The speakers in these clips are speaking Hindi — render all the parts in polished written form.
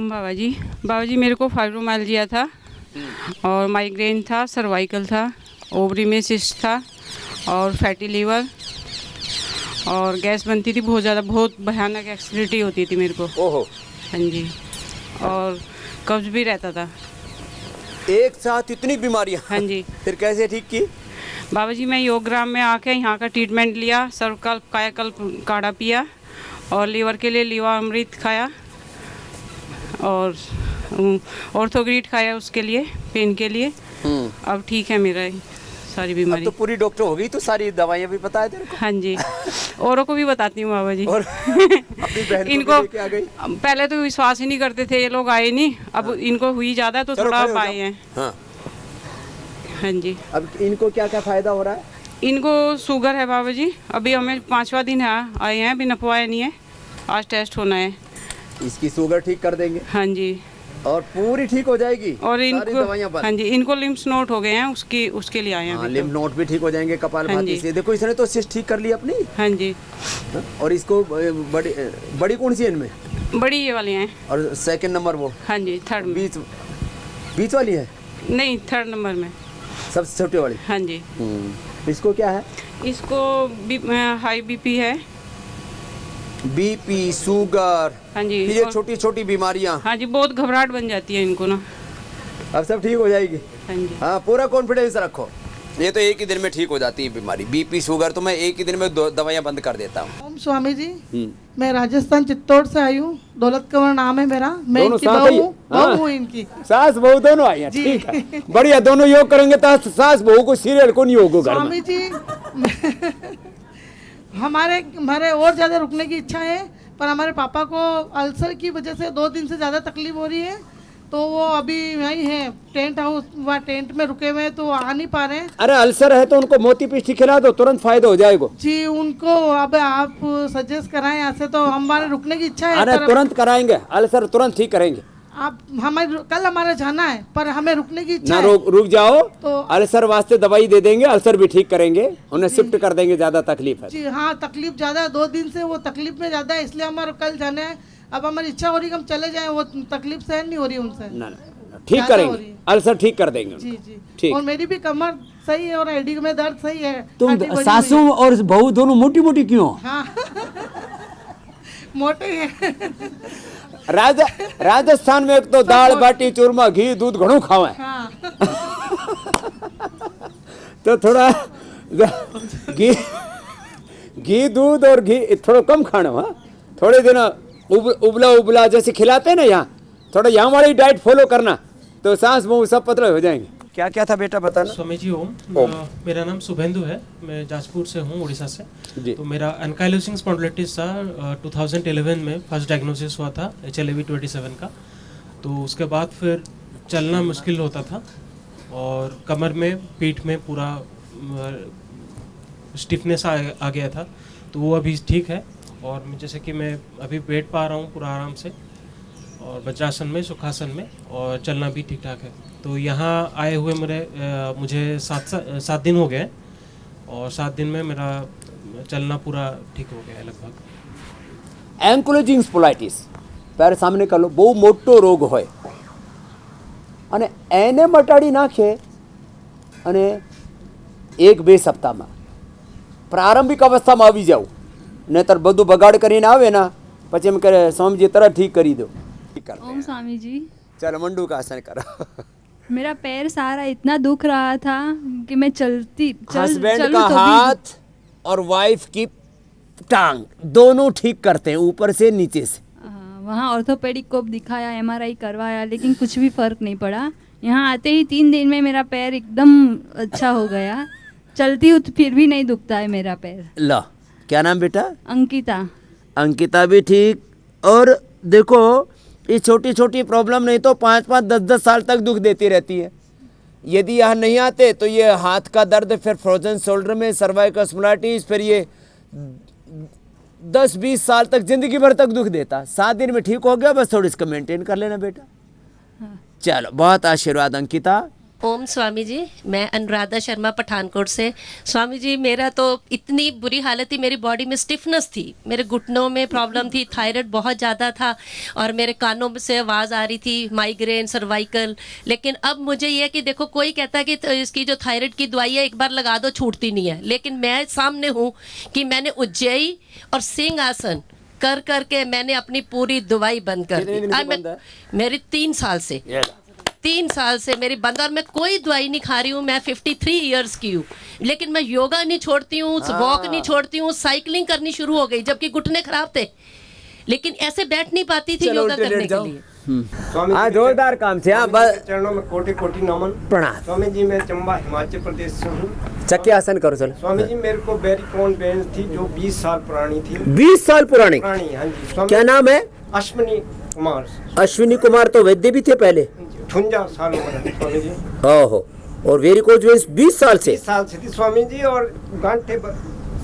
बाबा जी। बाबा जी मेरे को फाइब्रोमाइल्जिया था और माइग्रेन था, सर्वाइकल था, ओवरी में सिस्ट था और फैटी लीवर और गैस बनती थी बहुत ज़्यादा, बहुत भयानक एसिडिटी होती थी मेरे को। ओहो, हाँ जी, और कब्ज भी रहता था। एक साथ इतनी बीमारियां। हाँ जी। फिर कैसे ठीक की? बाबा जी मैं योगग्राम में आके यहाँ का ट्रीटमेंट लिया, सर्वकल्प कायाकल्प काढ़ा पिया और लीवर के लिए लीवा अमृत खाया और ऑर्थोग्रीट खाया उसके लिए, पेन के लिए। अब ठीक है मेरा ये सारी अब बीमारी। तो पूरी डॉक्टर हो गई, तो सारी दवाइयां भी बता तेरे को। हाँ जी, औरों को भी बताती हूँ बाबा जी। और अपनी बहन को इनको भी लेके आ गई। पहले तो विश्वास ही नहीं करते थे, ये लोग आए नहीं, अब इनको हुई ज़्यादा तो चलो थोड़ा खड़े हो आए जाओ। हैं। हाँ, हाँ जी, अब इनको क्या क्या फायदा हो रहा है? इनको शुगर है बाबा जी, अभी हमें 5वां दिन है, आए हैं, अभी नपवाया नहीं है, आज टेस्ट होना है। इसकी शुगर ठीक कर देंगे हाँ जी, और पूरी ठीक हो जाएगी। और सारी इनको दवाइयां बंद। हाँ जी, इनको लिम्फ नोड हो गए हैं, उसके लिए आए हैं हाँ, अभी लिम्फ नोड भी ठीक हो जाएंगे कपाल हाँ भाती जी। से। देखो इसने तो सिस्ट ठीक कर ली अपनी। हाँ जी, हाँ, और इसको बड़ी बड़ी कौन सी है इनमें? बड़ी ये वाली हैं। और सेकंड नंबर वो हाँ जी, थर्ड में। बीच वाली है, नहीं, थर्ड नंबर में। सबसे छोटी वाली। हाँ जी, इसको क्या है? इसको हाई बीपी है। बीपी, शुगर, हाँ जी, ये और- छोटी छोटी बीमारियां, हाँ जी, बहुत घबराहट बन जाती है इनको ना। अब सब ठीक हो जाएगी। हाँ जी, हाँ, पूरा कॉन्फिडेंस रखो। ये तो एक ही दिन में ठीक हो जाती है बीमारी। बीपी, शुगर तो मैं एक ही दिन में दवाइयां बंद कर देता हूँ। ओम स्वामी जी, मैं राजस्थान चित्तौड़ से आई हूँ। दौलत कंवर नाम है मेरा। मैं दोनों इनकी साथ बहू ही? हूँ, हाँ। बहू हूँ इनकी। सास बहू दोनों आई हैं, जी। ठीक है, बढ़िया। दोनों योग करेंगे तो सास बहू को सीरियल को नहीं होगा घर स्वामी में। जी हमारे हमारे और ज्यादा रुकने की इच्छा है, पर हमारे पापा को अल्सर की वजह से 2 दिन से ज्यादा तकलीफ हो रही है, तो वो अभी वहीं है टेंट हाउस, वहाँ टेंट में रुके हुए हैं, तो वो आ नहीं पा रहे हैं। अरे अल्सर है तो उनको मोती पिष्टी खिला दो, तुरंत फायदा हो जाएगा। जी, उनको अब आप सजेस्ट कराएं, ऐसे तो हमारे रुकने की इच्छा है। अरे पर तुरंत कराएंगे, अल्सर तुरंत ठीक करेंगे। आप हमें कल हमारा जाना है, पर हमें रुकने की इच्छा ना है। रुक जाओ, तो- अल्सर वास्ते दवाई दे देंगे, अल्सर भी ठीक करेंगे, उन्हें शिफ्ट कर देंगे। ज्यादा तकलीफ है जी हाँ, तकलीफ ज्यादा है, 2 दिन से वो तकलीफ में ज्यादा है, इसलिए हमारा कल जाना है। अब हमारी इच्छा हो रही है कि हम चले जाएं, वो तकलीफ सहन नहीं हो रही उनसे। ना, ठीक ज्यादा हो करेंगे, रही है। अल्सर ठीक कर देंगे। जी जी, ठीक। और मेरी भी कमर सही है और एडी में दर्द सही है। तुम हड्डी बनी सासू हुई है। और बहू दोनों मोटी मोटी क्यों हो? हाँ मोटे हैं। राजस्थान में एक तो दाल बाटी चूरमा घी दूध घणो खावे, हाँ तो थोड़ा घी दूध और घी थोड़ा कम खाना। हाँ, थोड़े दिन उबला उबला जैसे खिलाते हैं ना, यहाँ थोड़ा यहाँ वाली डाइट फॉलो करना, तो सांस मुंह सब पतले हो जाएंगे। क्या क्या था बेटा बताना? स्वामी जी ओम। मेरा नाम शुभेंदु है, मैं जाजपुर से हूँ, उड़ीसा से। जी। तो मेरा एनकाइलोसिंग स्पॉन्डिलाइटिस था, 2011 में फर्स्ट डायग्नोसिस हुआ था HLA-B27 का। तो उसके बाद फिर चलना मुश्किल होता था और कमर में, पीठ में पूरा स्टिफनेस आ गया था। तो वो अभी ठीक है और जैसे कि मैं अभी बैठ पा रहा हूँ पूरा आराम से, और वज्रासन में, सुखासन में, और चलना भी ठीक ठाक है। तो यहाँ आए हुए मुझे 7 दिन हो गए और 7 दिन में मेरा चलना पूरा ठीक हो गया है लगभग। एंकुलोजिंग स्पोलाइटिस पैर सामने कर लो, બહુ મોટો રોગ હોય અને એને મટાડી નાખે અને 1-2 સપ્તાહમાં પ્રારંભિક અવસ્થામાં આવી જાવ, નહીતર બધું બગાડ કરીને આવે ના, પછી એમ કરે સ્વામીજી તરત ठीक કરી દો। ओम स्वामी जी, चलो मंडू का आसन करो। मेरा पैर सारा इतना दुख रहा था कि मैं हस्बैंड चलूं का तो भी- हाथ और वाइफ की टांग दोनों ठीक करते हैं, ऊपर से नीचे से। हाँ, वहाँ ऑर्थोपेडिक को दिखाया, MRI करवाया, लेकिन कुछ भी फर्क नहीं पड़ा। यहाँ आते ही 3 दिन में मेरा पैर एकदम अच्छा हो गया। चलती हूँ तो फिर भी नहीं दुखता है मेरा पैर। लो, क्या नाम बेटा? अंकिता। अंकिता भी ठीक। और देखो, ये छोटी छोटी प्रॉब्लम नहीं तो 5-5, 10-10 साल तक दुख देती रहती है। यदि यहाँ नहीं आते तो ये हाथ का दर्द, फिर फ्रोजन शोल्डर में सर्वाइकल स्पॉन्डिलाइटिस, फिर ये 10-20 साल तक, जिंदगी भर तक दुख देता। 7 दिन में ठीक हो गया, बस थोड़ी इसको मेंटेन कर लेना बेटा। हाँ। चलो, बहुत आशीर्वाद अंकिता। ओम स्वामी जी, मैं अनुराधा शर्मा पठानकोट से। स्वामी जी, मेरा तो इतनी बुरी हालत थी, मेरी बॉडी में स्टिफनेस थी, मेरे घुटनों में प्रॉब्लम थी, थायराइड बहुत ज़्यादा था और मेरे कानों से आवाज़ आ रही थी, माइग्रेन, सर्वाइकल। लेकिन अब मुझे ये है कि देखो, कोई कहता है कि इसकी जो थायराइड की दवाई है एक बार लगा दो छूटती नहीं है, लेकिन मैं सामने हूँ कि मैंने उज्जयी और सिंहासन कर करके मैंने अपनी पूरी दवाई बंद कर कितने दिन से बंद है? मेरी 3 साल से 3 साल से मेरी बंद, और मैं कोई दवाई नहीं खा रही हूँ। मैं 53 इयर्स की हूँ, लेकिन मैं योगा नहीं छोड़ती हूँ, वॉक नहीं छोड़ती हूँ, साइकिलिंग करनी शुरू हो गई, जबकि घुटने खराब थे, लेकिन ऐसे बैठ नहीं पाती थी योगा करने के लिए। स्वामी हाँ, जी जोरदार काम से। हाँ, बस चरणों में कोटि कोटि नमन। प्रणाम। स्वामी जी, मैं चंबा हिमाचल प्रदेश से हूँ। चक्के आसन करो चलो। स्वामी जी, मेरे को वेरिकोन वेन्स थी जो 20 साल पुरानी थी। 20 साल पुरानी? हाँ जी। स्वामी क्या नाम है? अश्विनी कुमार। अश्विनी कुमार तो वैद्य भी थे पहले। 58 साल उम्र है स्वामी जी। ओहो, और वेरिकोज वेन्स 20 साल से? 20 साल से थी स्वामी जी, और गांठे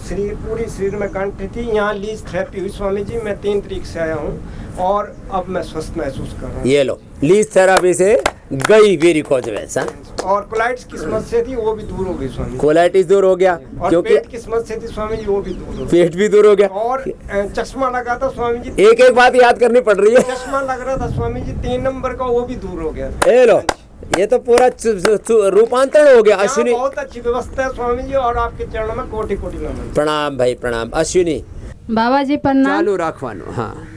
शरीर, पूरी शरीर में गांठे थी। यहाँ लीज थेरेपी हुई स्वामी जी, मैं 3 तारीख से आया हूँ और अब मैं स्वस्थ महसूस कर रहा हूँ। ये लो, लीज थेरेपी से गई वेरिकोज वेन्स। और कोलाइटिस की समस्या थी, वो भी दूर हो गई स्वामी जी। कोलाइटिस दूर हो गया, और क्योंकि पेट की समस्या थी स्वामी जी, वो भी दूर हो गई। पेट भी दूर हो गया। और चश्मा लगा था स्वामी जी, एक एक बात याद करनी पड़ रही है। चश्मा लग रहा था स्वामी जी 3 नंबर का, वो भी दूर हो गया। ये लो, ये तो पूरा रूपांतरण हो गया। अश्विनी, बहुत अच्छी व्यवस्था है स्वामी जी, और आपके चरणों में कोटि कोटि नमन। प्रणाम भाई, प्रणाम। अश्विनी, बाबा जी प्रणाम। चालू रखवानो। हाँ,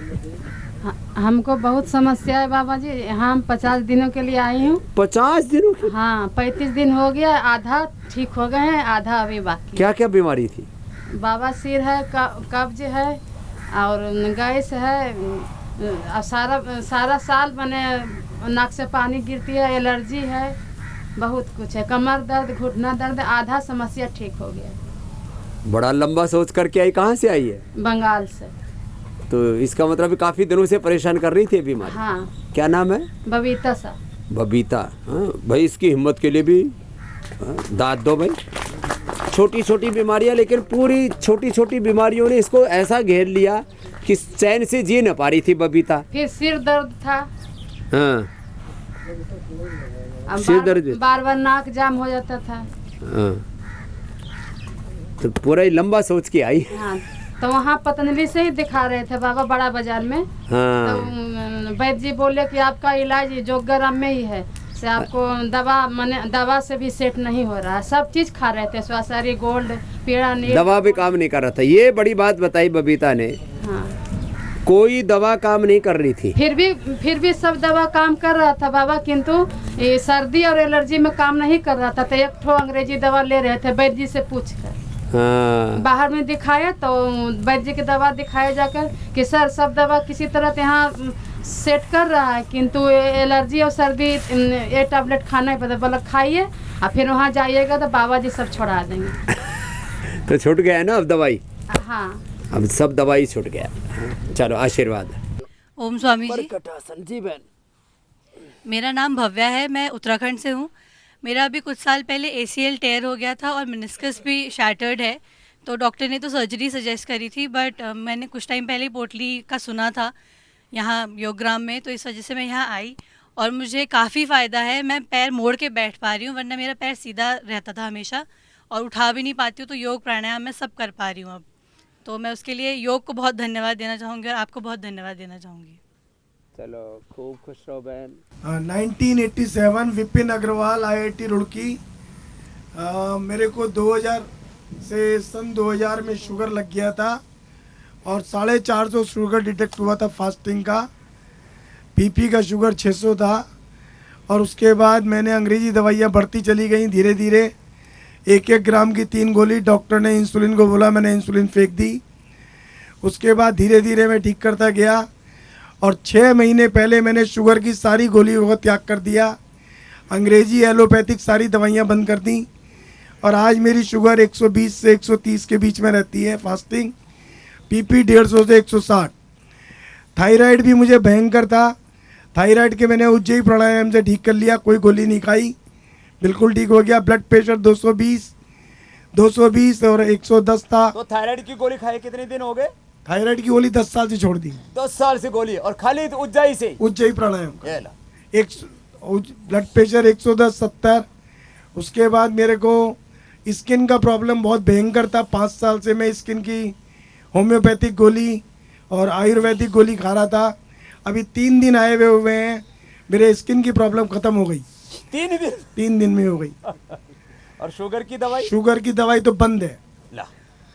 हमको बहुत समस्या है बाबा जी, यहाँ हम 50 दिनों के लिए आई हूँ। 50 दिनों की? हाँ, 35 दिन हो गया, आधा ठीक हो गए हैं, आधा अभी बाकी। क्या क्या बीमारी थी? बाबा सिर है, कब्ज है और गैस है, और सारा साल मैंने नाक से पानी गिरती है, एलर्जी है, बहुत कुछ है, कमर दर्द, घुटना दर्द, आधा समस्या ठीक हो गया। बड़ा लंबा सोच करके आई। कहाँ से आई है? बंगाल से। तो इसका मतलब काफी दिनों से परेशान कर रही थी बीमारी। हाँ। क्या नाम है? बबीता सा। बबीता। हाँ भाई, इसकी हिम्मत के लिए भी दाद दो भाई। छोटी छोटी बीमारियां, लेकिन पूरी छोटी छोटी बीमारियों ने इसको ऐसा घेर लिया कि चैन से जी न पा रही थी बबीता। फिर सिर दर्द था। हाँ, अब सिर दर्द। बार बार नाक जाम हो जाता था। हाँ, तो पूरा ही लंबा सोच के आई। हाँ, तो वहाँ पतंजलि से ही दिखा रहे थे बाबा, बड़ा बाजार में। हाँ। तो वैद्य जी बोले कि आपका इलाज जोगराम में ही है, से आपको दवा से भी सेट नहीं हो रहा। सब चीज खा रहे थे, स्वासारी गोल्ड, पीड़ा नील, दवा भी काम नहीं कर रहा था। ये बड़ी बात बताई बबीता ने। हाँ। कोई दवा काम नहीं कर रही थी। फिर भी सब दवा काम कर रहा था बाबा, किंतु ये सर्दी और एलर्जी में काम नहीं कर रहा था। तो एक ठो अंग्रेजी दवा ले रहे थे वैद्य जी से पूछ कर। हाँ। बाहर में दिखाया तो वैद्य जी की दवा दिखाया जाकर कि सर सब दवा किसी तरह से यहाँ सेट कर रहा है, किंतु एलर्जी और सर्दी ये टैबलेट खाना ही पड़ता, बोला खाइए और फिर वहाँ जाइएगा तो बाबा जी सब छोड़ा देंगे। तो छूट गया है ना अब दवाई? हाँ, अब सब दवाई छूट गया। चलो, आशीर्वाद। ओम स्वामी जी। जी बहन, मेरा नाम भव्या है, मैं उत्तराखंड से हूँ। मेरा अभी कुछ साल पहले ACL टेयर हो गया था और मेनिस्कस भी शैटर्ड है, तो डॉक्टर ने तो सर्जरी सजेस्ट करी थी, बट मैंने कुछ टाइम पहले ही पोटली का सुना था यहाँ योगग्राम में, तो इस वजह से मैं यहाँ आई और मुझे काफ़ी फ़ायदा है। मैं पैर मोड़ के बैठ पा रही हूँ, वरना मेरा पैर सीधा रहता था हमेशा और उठा भी नहीं पाती हूँ। तो योग प्राणायाम मैं सब कर पा रही हूँ अब। तो मैं उसके लिए योग को बहुत धन्यवाद देना चाहूँगी और आपको बहुत धन्यवाद देना चाहूँगी। चलो, खूब खुश रहो बहन। 1987 विपिन अग्रवाल, IIT रुड़की। मेरे को 2000 से सन 2000 में शुगर लग गया था और 450 शुगर डिटेक्ट हुआ था फास्टिंग का। BP का शुगर 600 था और उसके बाद मैंने अंग्रेजी दवाइयाँ बढ़ती चली गई धीरे धीरे। 1-1 ग्राम की 3 गोली, डॉक्टर ने इंसुलिन को बोला, मैंने इंसुलिन फेंक दी। उसके बाद धीरे धीरे मैं ठीक करता गया और 6 महीने पहले मैंने शुगर की सारी गोलियों को त्याग कर दिया, अंग्रेजी एलोपैथिक सारी दवाइयाँ बंद कर दी और आज मेरी शुगर 120 से 130 के बीच में रहती है फास्टिंग। BP 150 से 160। थायराइड भी मुझे भयंकर था, थायराइड के मैंने उज्जयी प्राणायाम से ठीक कर लिया, कोई गोली नहीं खाई, बिल्कुल ठीक हो गया। ब्लड प्रेशर 220 और 110 था। तो थायराइड की गोली खाए कितने दिन हो गए? थायराइड की गोली 10 साल से छोड़ दी। 10 साल से गोली, और खाली उज्जयी से? उज्जयी प्राणायाम। ये ला। ब्लड प्रेशर 110, 70 उसके बाद मेरे को स्किन का प्रॉब्लम बहुत भयंकर था। 5 साल से मैं स्किन की होम्योपैथिक गोली और आयुर्वेदिक गोली खा रहा था। अभी 3 दिन आए हुए हैं, मेरे स्किन की प्रॉब्लम ख़त्म हो गई। 3 दिन में हो गई। और शुगर की दवाई? शुगर की दवाई तो बंद है।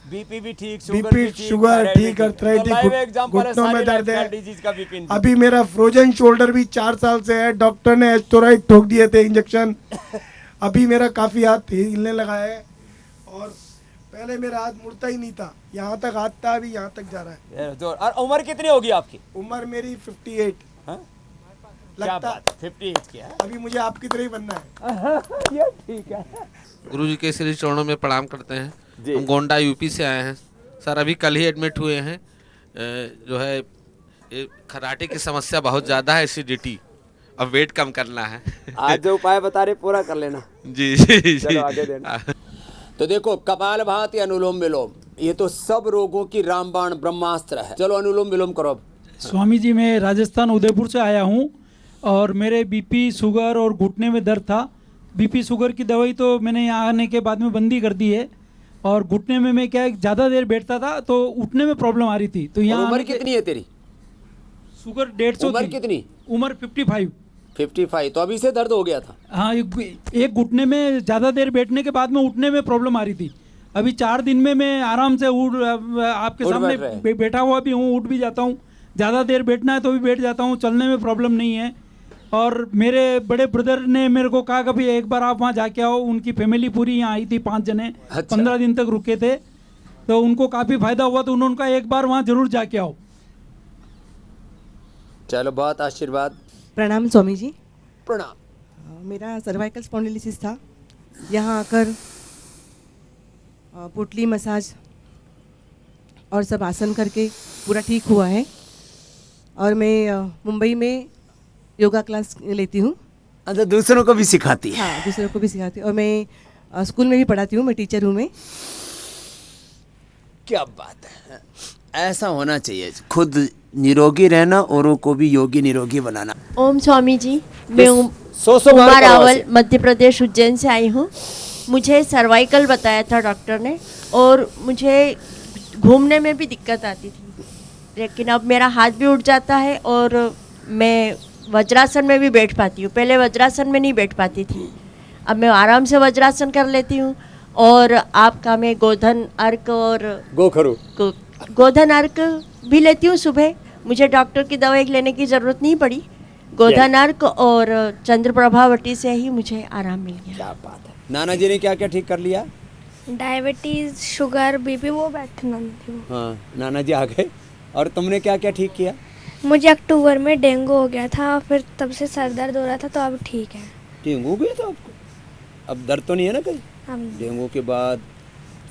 बीपी भी ठीक, बीपी शुगर ठीक, अर्थराइटिस, घुटनों में दर्द है। अभी मेरा फ्रोजन शोल्डर भी 4 साल से है। डॉक्टर ने एस्टोराइड ठोक दिए थे इंजेक्शन। अभी मेरा काफ़ी हाथ हिलने लगा है और पहले मेरा हाथ मुड़ता ही नहीं था, यहाँ तक हाथ था, अभी यहाँ तक जा रहा है। और उम्र कितनी होगी आपकी? उम्र मेरी 58 लगता है। 58 की है। अभी मुझे आपकी तरह ही बनना है। ये ठीक है। गुरु जी के श्री चरणों में प्रणाम करते हैं। हम गोंडा यूपी से आए हैं सर, अभी कल ही एडमिट हुए हैं। जो है खराटे की समस्या बहुत ज़्यादा है, एसिडिटी, अब वेट कम करना है। आज जो उपाय बता रहे पूरा कर लेना। जी जी चलो आगे देना। तो देखो, कपालभाति, अनुलोम विलोम, ये तो सब रोगों की रामबाण ब्रह्मास्त्र है। चलो अनुलोम विलोम करो अब। स्वामी जी, मैं राजस्थान उदयपुर से आया हूँ और मेरे बीपी शुगर और घुटने में दर्द था। बीपी शुगर की दवाई तो मैंने यहाँ आने के बाद में बंदी कर दी है, और घुटने में मैं क्या ज़्यादा देर बैठता था तो उठने में प्रॉब्लम आ रही थी। तो यहाँ उम्र कितनी है तेरी? शुगर 150 उम्र कितनी? उम्र 55। 55, तो अभी से दर्द हो गया था? हाँ, एक घुटने में ज़्यादा देर बैठने के बाद में उठने में प्रॉब्लम आ रही थी। अभी 4 दिन में मैं आराम से आपके सामने बैठा हुआ भी हूँ, उठ भी जाता हूँ। ज़्यादा देर बैठना है तो भी बैठ जाता हूँ, चलने में प्रॉब्लम नहीं है। और मेरे बड़े ब्रदर ने मेरे को कहा कभी एक बार आप वहाँ जाके आओ। उनकी फैमिली पूरी यहाँ आई थी, 5 जने। अच्छा। 15 दिन तक रुके थे, तो उनको काफ़ी फायदा हुआ, तो उन्होंने कहा एक बार वहाँ जरूर जाके आओ। चलो, बहुत आशीर्वाद। प्रणाम स्वामी जी। प्रणाम। मेरा सर्वाइकल स्पॉन्डिलिसिस था। यहाँ आकर पोटली मसाज और सब आसन करके पूरा ठीक हुआ है। और मैं मुंबई में योगा क्लास लेती हूँ। अच्छा, दूसरों को भी सिखाती है? हाँ, दूसरों को भी सिखाती हूँ। और मैं स्कूल में भी पढ़ाती हूँ, मैं टीचर हूँ मैं। क्या बात है, ऐसा होना चाहिए। खुद निरोगी रहना, औरों को भी योगी निरोगी बनाना। ओम स्वामी जी, मैं उमा रावल मध्य प्रदेश उज्जैन से आई हूँ। मुझे सर्वाइकल बताया था डॉक्टर ने, और मुझे घूमने में भी दिक्कत आती थी, लेकिन अब मेरा हाथ भी उठ जाता है और मैं वज्रासन में भी बैठ पाती हूँ। पहले वज्रासन में नहीं बैठ पाती थी, अब मैं आराम से वज्रासन कर लेती हूँ। और आपका मैं गोधन अर्क और गोधन अर्क भी लेती हूँ सुबह। मुझे डॉक्टर की दवाई लेने की ज़रूरत नहीं पड़ी। गोधन अर्क और चंद्र प्रभावटी से ही मुझे आराम मिल गया। क्या बात है। नाना जी ने क्या क्या ठीक कर लिया? डायबिटीज़, शुगर, बीपी, वो बैठना नहीं थी। हाँ, नाना जी आ गए। और तुमने क्या क्या ठीक किया? मुझे अक्टूबर में डेंगू हो गया था, फिर तब से सर दर्द हो रहा था, तो अब ठीक है। डेंगू हो गया था आपको? अब दर्द तो नहीं है ना कहीं? डेंगू के बाद,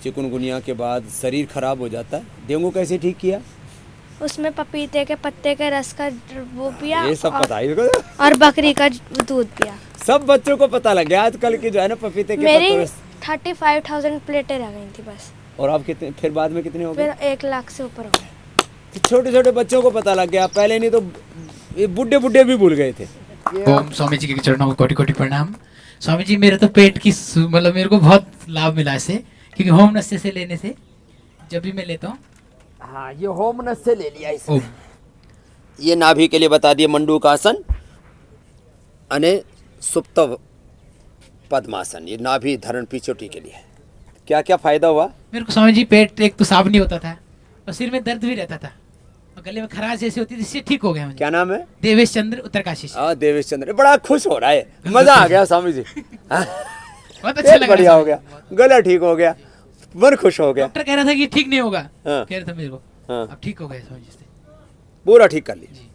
चिकनगुनिया के बाद शरीर खराब हो जाता है। डेंगू कैसे ठीक किया? उसमें पपीते के पत्ते के रस का वो पिया, ये सब पता है और बकरी का दूध पिया। सब बच्चों को पता लग गया आजकल की जो है ना, पपीते के मेरी पत्ते। 35,000 प्लेटें रह गई थी बस। और आप कितने, फिर बाद में कितने हो गए? फिर 1 लाख से ऊपर हो गए। छोटे छोटे बच्चों को पता लग गया, पहले नहीं तो ये बुढ़े बुढ़े भी भूल गए थे। ओम स्वामी जी के चरणों में कोटि कोटि प्रणाम। स्वामी जी, मेरे तो पेट की मतलब मेरे को बहुत लाभ मिला इससे, क्योंकि होम नस्से से लेने से जब भी मैं लेता हूँ। हाँ, ये होम नस्से ले लिया इसने। ये नाभि के लिए बता दिए मंडूकासन, अने सुप्त पद्मासन, ये नाभि धरण पिछोटी के लिए। क्या क्या फायदा हुआ मेरे को स्वामी जी? पेट एक तो साफ नहीं होता था, और सिर में दर्द भी रहता था, और गले में खराश जैसी होती थी, इससे ठीक हो गया मुझे। क्या नाम है? देवेश चंद्र उत्तरकाशी से। हाँ, देवेश चंद्र, बड़ा खुश हो रहा है, मजा आ गया स्वामी जी। बहुत अच्छा लगा, बढ़िया हो गया, गला ठीक हो गया, मन खुश हो गया। डॉक्टर कह रहा था कि ठीक नहीं होगा, कह रहा था मेरे को, अब ठीक हो गया स्वामी जी से, पूरा ठीक कर लिया।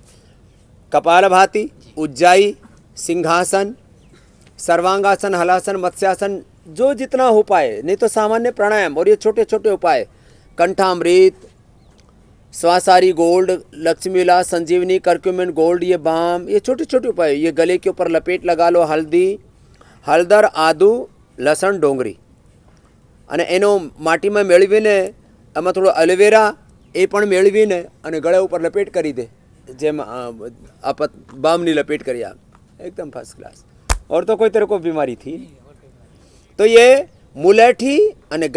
कपालभाति, उज्जाई, सिंहासन, सर्वांगासन, हलासन, मत्स्यासन, जो जितना हो पाए, नहीं तो सामान्य प्राणायाम, और ये छोटे छोटे उपाय, कंठामृत, स्वासारी गोल्ड, लक्ष्मीला, संजीवनी, कर्क्यूमिन गोल्ड, ये बाम, ये छोटे छोटे उपाय। ये गले के ऊपर लपेट लगा लो, हल्दी, हलदर, आदू, लसण, डोंगरी, અને એનો માટીમાં મેળવીને એમાં થોડો એલોવેરા એ પણ મેળવીને અને ગળા ઉપર લપેટ કરી દે, જેમ બામની લપેટ કરી, एकदम फर्स्ट क्लास। और तो कोई तेरे को बीमारी थी? તો એ મુલેઠી અને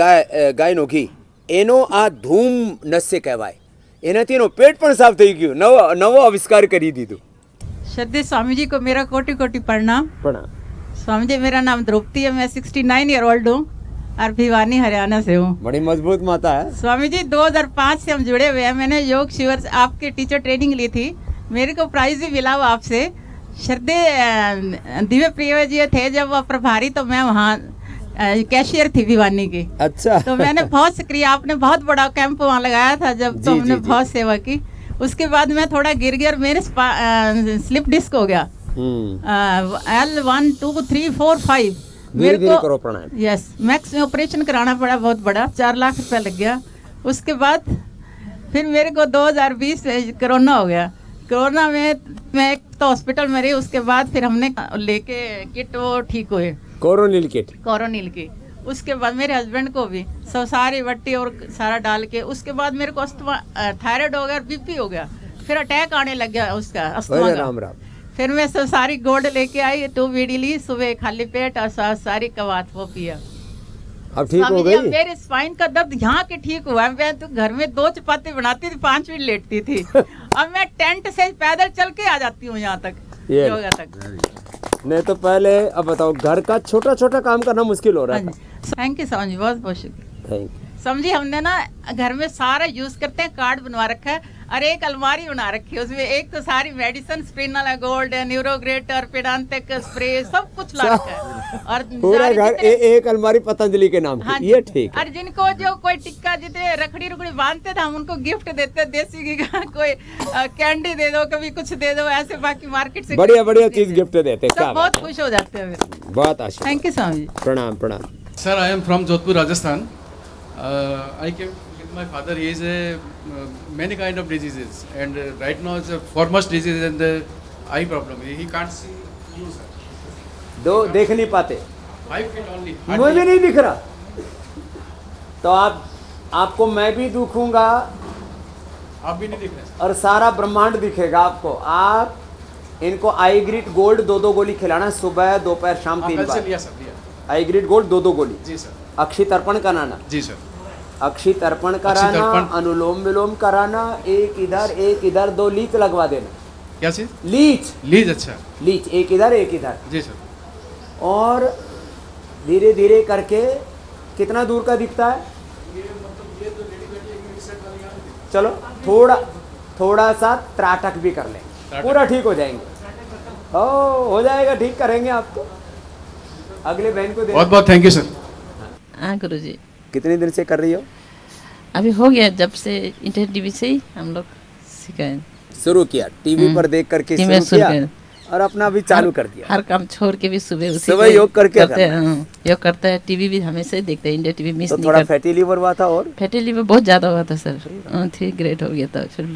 ગાયનો ઘી એનો આ ધૂમ નસ્ય કહેવાય. એનાથી એનો પેટ પણ સાફ થઈ ગયું. નવો આવિષ્કાર કરી દીધું. श्रद्धेय स्वामी जी को मेरा कोटि कोटि प्रणाम. स्वामी जी, मेरा नाम द्रौपदी है, मैं 69 ईयर ओल्ड हूँ और भिवानी हरियाणा से हूँ. बड़ी मजबूत माता है. स्वामी जी 2005 से हम जुड़े हुए हैं. मैंने योग शिविर आपके टीचर ट्रेनिंग ली थी, मेरे को प्राइज भी मिला हुआ आपसे. श्रद्धेय दिव्य प्रिय जी थे जब वह प्रभारी, तो मैं वहाँ कैशियर थी भिवानी की. अच्छा. तो मैंने बहुत शुक्रिया, आपने बहुत बड़ा कैंप वहाँ लगाया था जब, तो हमने बहुत सेवा की. उसके बाद मैं थोड़ा गिर गया, मेरे स्लिप डिस्क हो गया. L1 2 3 4 5 मेरे को प्राणायाम. यस, मैक्स में ऑपरेशन कराना पड़ा, बहुत बड़ा, 4 लाख रुपया लग गया. उसके बाद फिर मेरे को 2020 में कोरोना हो गया. कोरोना में मैं एक तो हॉस्पिटल में रही, उसके बाद फिर हमने लेके किट वो ठीक हुए, कोरोनिल किट. कोरोनिल की. उसके बाद मेरे हस्बैंड को भी सब सारी वट्टी और सारा डाल के, उसके बाद मेरे को अस्थमा, थायराइड हो गया, बीपी हो गया, फिर अटैक आने लग गया उसका अस्थमा का. राम राम. फिर मैं सब सारी गोल्ड लेके आई, 2 बीड़ी ली सुबह खाली पेट और सारी कवात वो पिया. अब ठीक हो गई. मेरे स्पाइन का दर्द यहाँ के ठीक हुआ. मैं तो घर में 2 चपाती बनाती थी, 5 मिनट लेटती थी. अब मैं टेंट से पैदल चल के आ जाती हूँ यहाँ तक, योगा तक. नहीं तो पहले अब बताओ, घर का छोटा छोटा काम करना मुश्किल हो रहा है. थैंक यू समझी, बहुत बहुत शुक्रिया. Thank you. समझी, हमने ना घर में सारा यूज करते हैं, कार्ड बनवा रखा है और एक अलमारी बना रखी है, उसमें एक तो सारी मेडिसिन, स्पिनल गोल्ड, न्यूरोग्रेटर, पेडांटिक स्प्रे, सब कुछ ला रखा है. और पूरा घर एक अलमारी पतंजलि के नाम की. ये ठीक है. और जिनको जो कोई टिक्का जितने रखड़ी रुकड़ी बांधते थे, हम उनको गिफ्ट देते, देसी घी का कोई कैंडी दे दो, कभी कुछ दे दो, ऐसे. बाकी मार्केट से बढ़िया बढ़िया चीज गिफ्ट देते हैं. सब बहुत खुश हो जाते हैं. बहुत अच्छा. थैंक यू स्वामी. प्रणाम प्रणाम. Sir, I am from Jodhpur, Rajasthan. I came with my father. He is many kind of diseases, and right now it's a foremost disease and the eye problem. He can't see you, sir. दो देख नहीं पाते. 5 feet only. मुझे भी नहीं दिख रहा. तो आपको मैं भी दुखूंगा. आप भी नहीं दिख रहे. और सारा ब्रह्मांड दिखेगा आपको. आप इनको आई ग्रिड गोल्ड 2-2 गोली खिलाना, सुबह दोपहर शाम 3 बार. लिया सर, लिया. आई ग्रिड गोल्ड 2-2 गोली. जी सर. अक्षी तर्पण कराना. जी सर. अक्षी तर्पण कराना, अनुलोम विलोम कराना, एक इधर 2 लीच लगवा देना. क्या चीज? लीच. लीच. अच्छा. लीच एक इधर. जी सर. और धीरे धीरे करके कितना दूर का दिखता है? चलो थोड़ा सा त्राटक भी कर लें, पूरा ठीक हो जाएंगे. हो जाएगा, ठीक करेंगे आपको. अगले बहन को बहुत बहुत थैंक यू सर. हाँ गुरुजी. कितने दिन से कर रही हो? अभी हो गया, जब से इंटरनेट टीवी से ही हम लोग सीखे, शुरू किया. टीवी पर देख करके शुरू किया और अपना भी चालू कर दिया. हर काम छोड़ के भी सुबह योग करके करते हैं. योग करते हैं. टीवी भी हमेशा ही देखते हैं, इंडिया टीवी मिस नहीं करते. थोड़ा फैटी लीवर हुआ था. और फैटी लीवर बहुत ज्यादा हुआ था सर. 3 ग्रेड हो गया था. फिर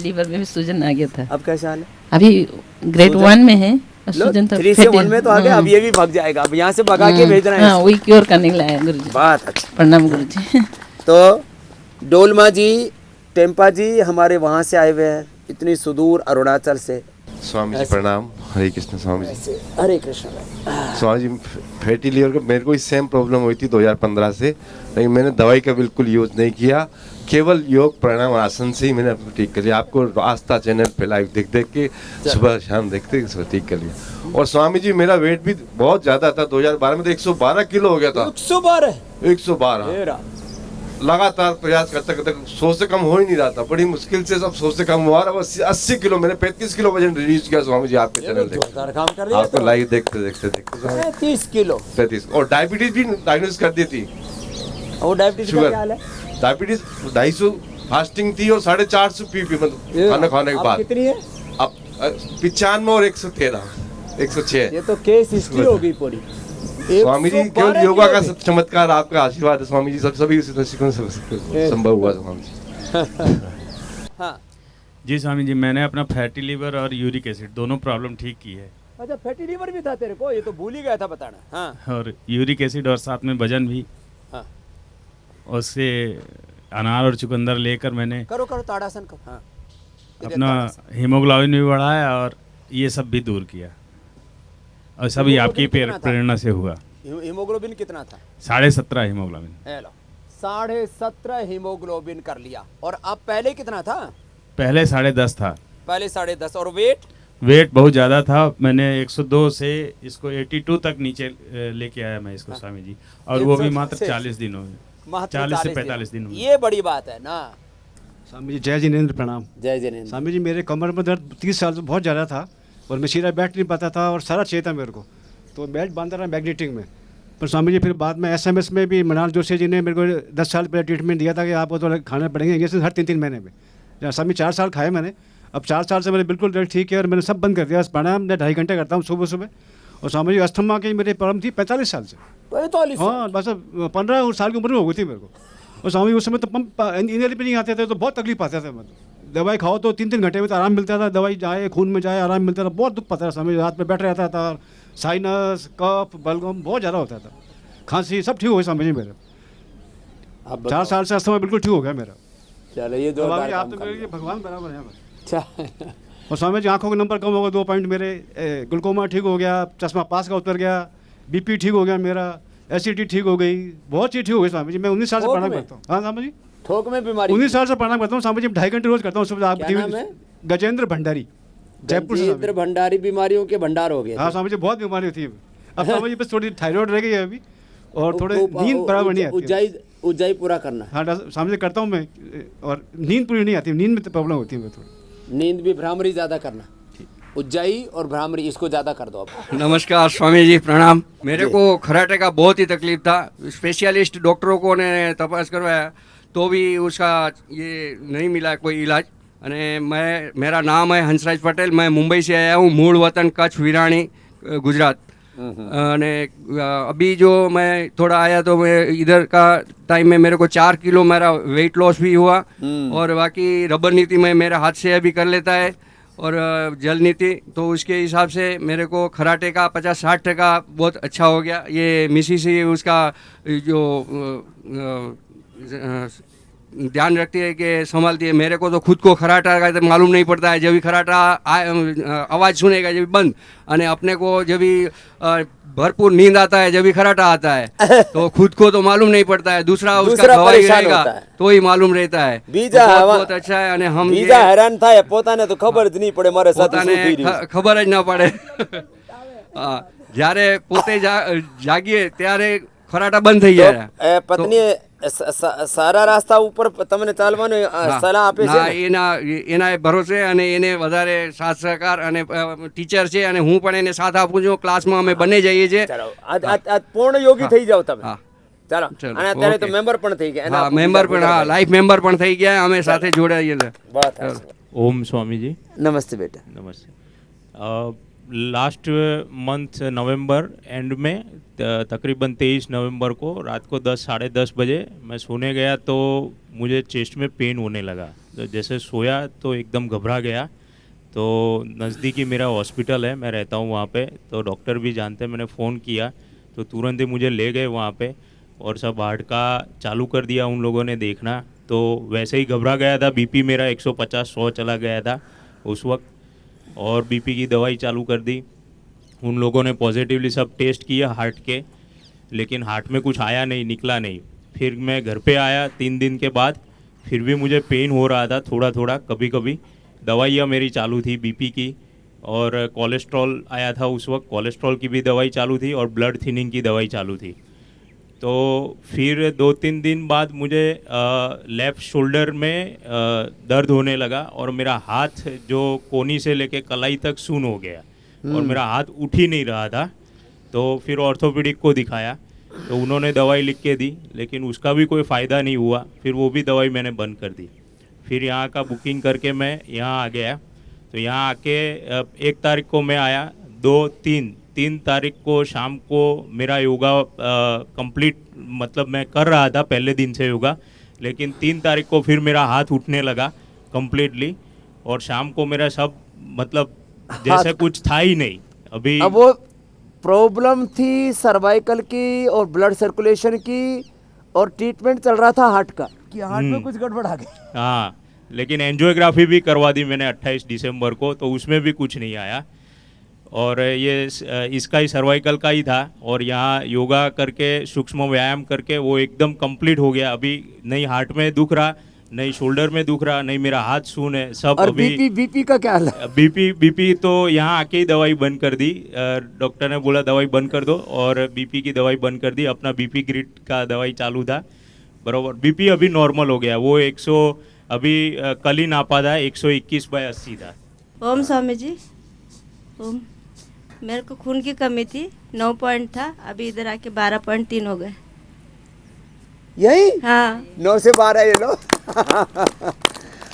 लीवर में भी सूजन आ गया था. अब कैसा हाल है? अभी ग्रेड 1 में है. सूजन तो 3 से 1 में तो आ गया. अब ये भी भाग जाएगा. अब यहाँ से भगा के भेज रहे हैं. हाँ, वही क्योर करने लाया गुरुजी. बात अच्छा. प्रणाम गुरुजी. तो डोलमा जी, टेम्पा जी हमारे वहाँ से आए हुए हैं, इतनी सुदूर अरुणाचल से. स्वामी जी प्रणाम. हरे कृष्ण स्वामी जी. हरे कृष्ण. स्वामी जी, फैटी लीवर का मेरे को सेम प्रॉब्लम हुई थी 2015 से, लेकिन मैंने दवाई का बिल्कुल यूज नहीं किया. केवल योग प्राणायाम आसन से ही मैंने अपने ठीक कर लिया. आपको आस्था चैनल पे लाइव देख के सुबह शाम देखते ठीक कर लिया. और स्वामी जी, मेरा वेट भी बहुत ज्यादा था. 2012 में तो 112 किलो हो गया था. 112 लगातार प्रयास करते 100 से कम हो ही नहीं रहा था. बड़ी मुश्किल से सब 100 से कम हुआ. 80 किलो, मैंने 35 किलो वजन रिलीज किया स्वामी जी आपके चैनल देखते, आपको लाइव देखते 30 किलो 35. और डायबिटीज भी डायग्नोस कर दी थी. और डायबिटीज का क्या हाल है? डायबिटीज 250 फास्टिंग थी और 450 पीपी मतलब खाना खाने के बाद. कितनी है अब? 95 और 113 106. ये तो केस हिस्ट्री हो गई पूरी. स्वामी जी, केवल योगा का चमत्कार, आपका आशीर्वाद है स्वामी जी. सभी संभव हुआ स्वामी जी. हाँ जी स्वामी जी, मैंने अपना फैटी लीवर और यूरिक एसिड दोनों प्रॉब्लम ठीक की है. अच्छा, फैटी लीवर भी था तेरे को? ये तो भूल ही गया था बताना. हाँ. और यूरिक एसिड और साथ में वजन भी. हाँ. उससे अनार और चुकंदर लेकर मैंने करो ताड़ासन करो. हाँ. अपना हीमोग्लोबिन भी बढ़ाया और ये सब भी दूर किया. और सभी आपकी प्रेरणा से हुआ. हीमोग्लोबिन कितना था? 17.5 हीमोग्लोबिन। हेलो 17.5 हीमोग्लोबिन कर लिया। और अब पहले कितना था? पहले 10.5 था। पहले 10.5। और वेट बहुत ज़्यादा था। मैंने 102 से इसको 82 तक नीचे लेके आया मैं इसको स्वामी जी, और वो भी मात्र 40 दिनों में, 40 से 45 दिनों में। ये बड़ी बात है ना। स्वामी जी जय जिनेंद्र, प्रणाम। जय जिनेंद्र। स्वामी जी मेरे कमर में दर्द 30 साल से बहुत ज़्यादा था और मैं सीधा बैठ नहीं पाता था और सारा चाहिए था मेरे को, तो बेल्ट बांधा रहा मैग्नेटिक में। पर स्वामी जी फिर बाद में SMS में भी मृणाल जोशी जी ने मेरे को 10 साल पहले ट्रीटमेंट दिया था कि आपको तो खाने पड़ेंगे इंजेक्शन हर 3-3 महीने में। स्वामी 4 साल खाए मैंने, अब 4 साल से मेरे बिल्कुल दर्द ठीक है और मैंने सब बंद कर दिया। प्राणायाम मैं 2.5 घंटे करता हूँ सुबह। और स्वामी जी अस्थमा की मेरी प्रॉब्लम थी 45 साल से। 45? हाँ, बस 15 साल की उम्र में हो गई थी मेरे को। और स्वामी जी उस समय तो पंप इनहेलर पे नहीं आते थे, तो बहुत तकलीफ आते थे। मतलब दवाई खाओ तो 3-3 घंटे में तो आराम मिलता था, दवाई जाए खून में जाए आराम मिलता था, बहुत दुख पाता था। स्वामी रात में बैठ रहता था, साइनस कफ बलगम बहुत ज़्यादा होता था, खांसी सब ठीक हो गई स्वामी जी मेरे। अब 4 साल से अस्थमा बिल्कुल ठीक हो गया मेरा। चलो ये तो आप तो मेरे लिए भगवान बराबर हैं। और स्वामी जी आंखों का नंबर कम हो गया 2 पॉइंट मेरे, ग्लूकोमा ठीक हो गया, चश्मा पास का उतर गया, BP ठीक हो गया मेरा, एसिडिटी ठीक हो गई, बहुत चीज़ ठीक हो गई स्वामी जी। मैं 19 साल से प्राणायाम करता हूँ। हाँ स्वामी जी, थोक में बीमारी 19 साल से प्राणायाम करता हूँ स्वामी जी। 2.5 घंटे रोज करता हूँ सुबह। आप गजेंद्र भंडारी, जयपुर से। गजेंद्र भंडारी बीमारियों के भंडार हो गए। हाँ स्वामी जी बहुत बीमारी होती है अब स्वामी जी, बस थोड़ी थायराइड रह गई है अभी और थोड़े नींद बराबर नहीं आती। ऊंचाई पूरा करना। हाँ स्वामी जी करता हूँ मैं, और नींद पूरी नहीं आती, नींद में तो प्रॉब्लम होती है थोड़ी। नींद भी भ्रामरी ज़्यादा करना, उज्जाई और भ्रामरी इसको ज़्यादा कर दो आप। नमस्कार स्वामी जी, प्रणाम। मेरे को खराटे का बहुत ही तकलीफ था। स्पेशलिस्ट डॉक्टरों को ने तपास करवाया तो भी उसका ये नहीं मिला कोई इलाज। અને मेरा नाम है हंसराज पटेल, मैं मुंबई से आया हूँ, मूल वतन कच्छ विराणी गुजरात। અને अभी जो मैं थोड़ा आया तो मैं इधर का टाइम में मेरे को 4 किलो मेरा वेट लॉस भी हुआ, और बाकी रबर नीति में मेरा हाथ से अभी कर लेता है, और जल नीति तो उसके हिसाब से मेरे को खराटे का 50-60% बहुत अच्छा हो गया। ये मिसी से उसका जो ध्यान रखती है कि संभालती है। मेरे को तो खुद को खराटा का तो मालूम नहीं पड़ता है, जब भी खराटा आवाज़ सुनेगा जब भी बंद, और अपने को जब भी भरपूर नींद आता है जब भी खराटा आता है तो खुद को तो मालूम नहीं पड़ता है, दूसरा उसका दवाई रहेगा तो ही मालूम रहता है। बीजा तो बहुत अच्छा है। અને हम बीजा हैरान થાય પોતાને તો ખબર જ નહીં પડે મારે સાથે શું થઈ રહ્યું છે। ખબર જ ના પડે। જ્યારે પોતે જાગીએ ત્યારે ખરાટા બંધ થઈ જાય। પત્ની સારા રાસ્તા ઉપર તમને ચાલવાનો સલાહ આપે છે ને? એના ભરોસે અને એને વધારે સાથ સહકાર અને ટીચર છે અને હું પણ એને સાથ આપું છું। ક્લાસમાં અમે બંને જઈએ છીએ। પૂર્ણ યોગી થઈ જાવ તમે। ચાલો, અને અત્યારે તો મેમ્બર પણ થઈ ગયા। હા, મેમ્બર પણ, હા, લાઈફ મેમ્બર પણ થઈ ગયા। અમે સાથે જોડાઈએ। ओम स्वामी जी। नमस्ते बेटा। नमस्ते। लास्ट मंथ नवंबर एंड में तकरीबन 23 नवंबर को रात को 10-10:30 बजे मैं सोने गया तो मुझे चेस्ट में पेन होने लगा। तो जैसे सोया तो एकदम घबरा गया, तो नज़दीकी मेरा हॉस्पिटल है, मैं रहता हूँ वहाँ पे, तो डॉक्टर भी जानते हैं। मैंने फ़ोन किया तो तुरंत ही मुझे ले गए वहाँ पे और सब हार्ट का चालू कर दिया उन लोगों ने देखना। तो वैसे ही घबरा गया था, BP मेरा 150-100 चला गया था उस वक्त, और BP की दवाई चालू कर दी। उन लोगों ने पॉजिटिवली सब टेस्ट किया हार्ट के, लेकिन हार्ट में कुछ आया नहीं, निकला नहीं। फिर मैं घर पे आया 3 दिन के बाद, फिर भी मुझे पेन हो रहा था थोड़ा थोड़ा कभी कभी। दवाइयाँ मेरी चालू थी BP की, और कोलेस्ट्रॉल आया था उस वक्त, कोलेस्ट्रॉल की भी दवाई चालू थी और ब्लड थिनिंग की दवाई चालू थी। तो फिर 2-3 दिन बाद मुझे लेफ़्ट शोल्डर में दर्द होने लगा, और मेरा हाथ जो कोनी से लेके कलाई तक सून हो गया, और मेरा हाथ उठ ही नहीं रहा था। तो फिर ऑर्थोपेडिक को दिखाया तो उन्होंने दवाई लिख के दी, लेकिन उसका भी कोई फ़ायदा नहीं हुआ। फिर वो भी दवाई मैंने बंद कर दी। फिर यहाँ का बुकिंग करके मैं यहाँ आ गया। तो यहाँ आके 1 तारीख को मैं आया, 2-3 तारीख को शाम को मेरा योगा कंप्लीट, मतलब मैं कर रहा था पहले दिन से योगा, लेकिन 3 तारीख को फिर मेरा हाथ उठने लगा कम्प्लीटली, और शाम को मेरा सब मतलब जैसे कुछ था ही नहीं। अभी अब वो प्रॉब्लम थी सर्वाइकल की और ब्लड सर्कुलेशन की, और ट्रीटमेंट चल रहा था हार्ट का, कि हार्ट में कुछ गड़बड़ आ गई। हाँ, लेकिन एंजियोग्राफी भी करवा दी मैंने 28 दिसंबर को, तो उसमें भी कुछ नहीं आया। और ये इसका ही सर्वाइकल का ही था, और यहाँ योगा करके सूक्ष्म व्यायाम करके वो एकदम कंप्लीट हो गया। अभी नहीं हार्ट में दुख रहा, नहीं शोल्डर में दुख रहा, नहीं मेरा हाथ सून है, सब। और अभी बीपी का क्या हाल है? बीपी तो यहाँ आके ही दवाई बंद कर दी। डॉक्टर ने बोला दवाई बंद कर दो, और बीपी की दवाई बंद कर दी। अपना बीपी ग्रिड का दवाई चालू था, बराबर। बीपी अभी नॉर्मल हो गया, वो 100 अभी कल ही नापा था, 121/80 था। ओम स्वामी जी, ओम। मेरे को खून की कमी थी, 9 पॉइंट था, अभी इधर आके 12.3 हो गए। यही? हाँ। 9 से 12 ये लो।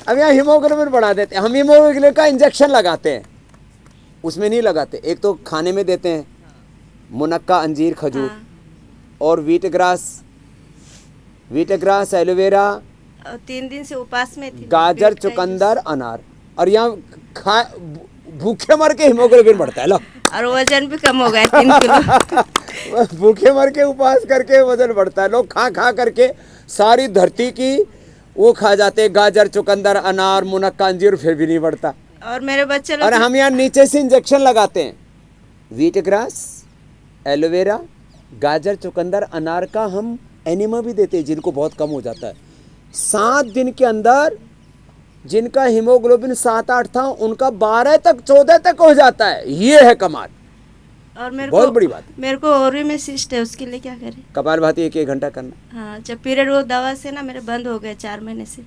अब यहाँ हीमोग्लोबिन बढ़ा देते हैं। हम हीमोग्लोबिन का इंजेक्शन लगाते हैं, उसमें नहीं लगाते। एक तो खाने में देते हैं, मुनक्का, अंजीर, खजूर, और व्हीट ग्रास, एलोवेरा, 3 दिन से उपास में थी। गाजर, चुकंदर, अनार। और यहाँ भूखे मर के हीमोग्लोबिन बढ़ता है। लो, और वजन भी कम हो गया 3 किलो। भूखे मर के उपवास करके वजन बढ़ता है। लोग खा करके सारी धरती की वो खा जाते हैं, गाजर, चुकंदर, अनार, मुनक्का, अंजीर, फिर भी नहीं बढ़ता। और मेरे बच्चे लोग, और हम यहाँ नीचे से इंजेक्शन लगाते हैं। व्हीट ग्रास, एलोवेरा, गाजर, चुकंदर, अनार का हम एनिमा भी देते हैं, जिनको बहुत कम हो जाता है। 7 दिन के अंदर जिनका हीमोग्लोबिन 7-8 था, उनका 12 तक 14 तक हो जाता है। ये है कमाल, और मेरे बहुत को बड़ी बात। मेरे को ओरी में सिस्ट है, उसके लिए क्या करें? कपालभाति 1-1 घंटा करना। हाँ, जब पीरियड वो दवा से ना मेरे बंद हो गए 4 महीने से।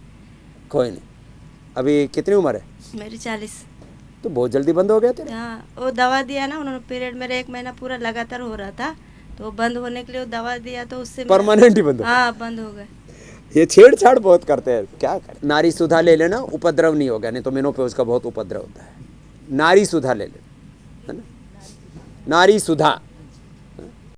कोई नहीं। अभी कितनी उम्र है? मेरी 40। तो बहुत जल्दी बंद हो गया तेरा। हाँ, वो दवा दिया ना उन्होंने, पीरियड मेरा 1 महीना पूरा लगातार हो रहा था, तो वो बंद होने के लिए वो दवा दिया, तो उससे परमानेंट ही बंद हो? हाँ, बंद हो गए। ये छेड़छाड़ बहुत करते हैं, क्या करें। नारी सुधा ले लेना, उपद्रव नहीं होगा, नहीं तो मेनोपॉज का बहुत उपद्रव होता है। नारी सुधा ले लेना, है ना? नारी सुधा